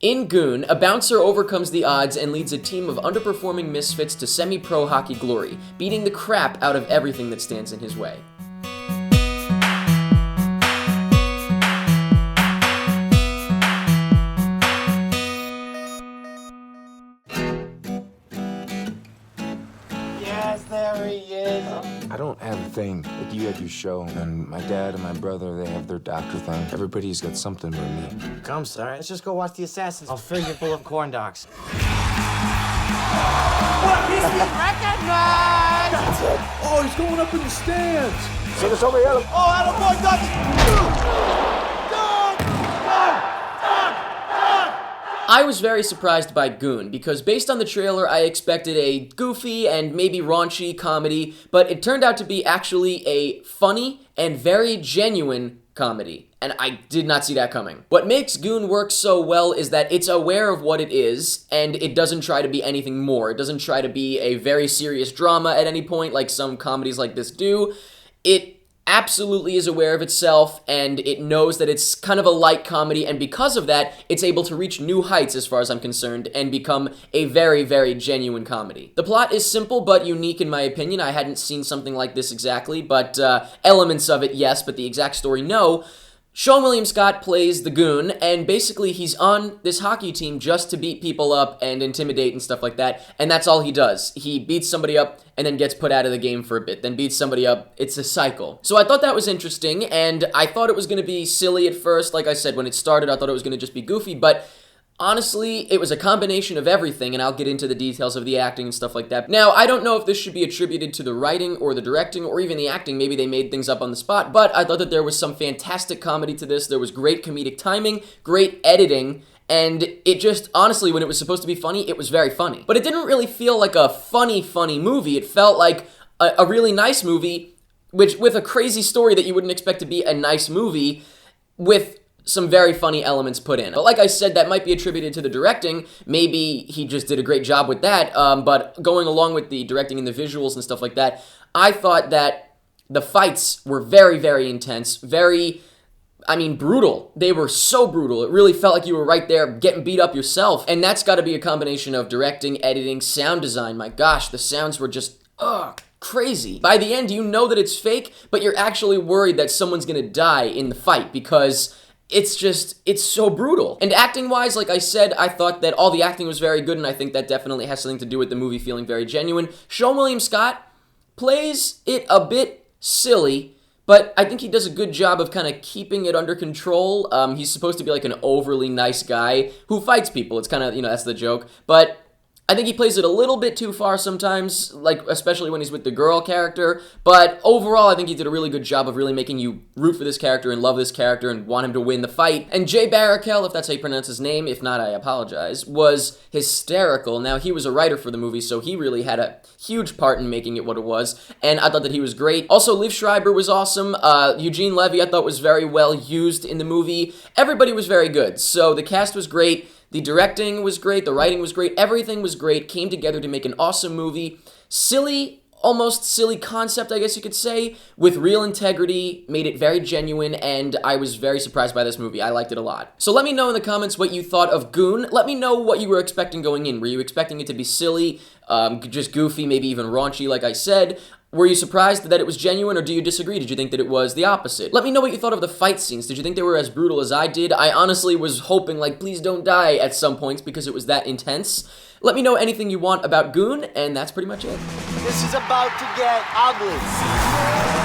In Goon, a bouncer overcomes the odds and leads a team of underperforming misfits to semi-pro hockey glory, beating the crap out of everything that stands in his way. Yes, there he is. I don't have a thing. Like, you have your show, and my dad and my brother, they have their doctor thing. Everybody's got something but me. Come, sir. Let's just go watch the assassins. I'll fill you full of corn dogs. What? He's been recognized! That's it. Oh, he's going up in the stands. Send us over here. Oh, attaboy, Dutch! I was very surprised by Goon, because based on the trailer, I expected a goofy and maybe raunchy comedy, but it turned out to be actually a funny and very genuine comedy, and I did not see that coming. What makes Goon work so well is that it's aware of what it is, and it doesn't try to be anything more. It doesn't try to be a very serious drama at any point, like some comedies like this do. It absolutely is aware of itself, and it knows that it's kind of a light comedy, and because of that, it's able to reach new heights as far as I'm concerned and become a very, very genuine comedy. The plot is simple but unique in my opinion. I hadn't seen something like this exactly, but elements of it, yes, but the exact story, no. Seann William Scott plays the Goon, and basically he's on this hockey team just to beat people up and intimidate and stuff like that, and that's all he does. He beats somebody up and then gets put out of the game for a bit, then beats somebody up. It's a cycle. So I thought that was interesting, and I thought it was going to be silly at first. Like I said, when it started, I thought it was going to just be goofy, but honestly, it was a combination of everything, and I'll get into the details of the acting and stuff like that. Now, I don't know if this should be attributed to the writing or the directing or even the acting. Maybe they made things up on the spot, but I thought that there was some fantastic comedy to this. There was great comedic timing, great editing, and it just, honestly, when it was supposed to be funny, it was very funny. But it didn't really feel like a funny movie. It felt like a really nice movie, which with a crazy story that you wouldn't expect to be a nice movie, with some very funny elements put in. But like I said, that might be attributed to the directing. Maybe he just did a great job with that, but going along with the directing and the visuals and stuff like that, I thought that the fights were very, very intense, very, brutal. They were so brutal. It really felt like you were right there getting beat up yourself, and that's got to be a combination of directing, editing, sound design. My gosh, the sounds were just, crazy. By the end, you know that it's fake, but you're actually worried that someone's gonna die in the fight, because it's so brutal. And acting-wise, like I said, I thought that all the acting was very good, and I think that definitely has something to do with the movie feeling very genuine. Seann William Scott plays it a bit silly, but I think he does a good job of kind of keeping it under control. He's supposed to be like an overly nice guy who fights people. It's kind of, that's the joke. But I think he plays it a little bit too far sometimes, like especially when he's with the girl character, but overall I think he did a really good job of really making you root for this character and love this character and want him to win the fight. And Jay Baruchel, if that's how you pronounce his name, if not I apologize, was hysterical. Now he was a writer for the movie, so he really had a huge part in making it what it was, and I thought that he was great. Also, Liev Schreiber was awesome. Eugene Levy I thought was very well used in the movie. Everybody was very good, so the cast was great. The directing was great, the writing was great, everything was great, came together to make an awesome movie. Silly, almost silly concept, I guess you could say, with real integrity, made it very genuine, and I was very surprised by this movie. I liked it a lot. So let me know in the comments what you thought of Goon. Let me know what you were expecting going in. Were you expecting it to be silly, just goofy, maybe even raunchy, like I said? Were you surprised that it was genuine, or do you disagree? Did you think that it was the opposite? Let me know what you thought of the fight scenes. Did you think they were as brutal as I did? I honestly was hoping, like, please don't die at some points because it was that intense. Let me know anything you want about Goon, and that's pretty much it. This is about to get ugly.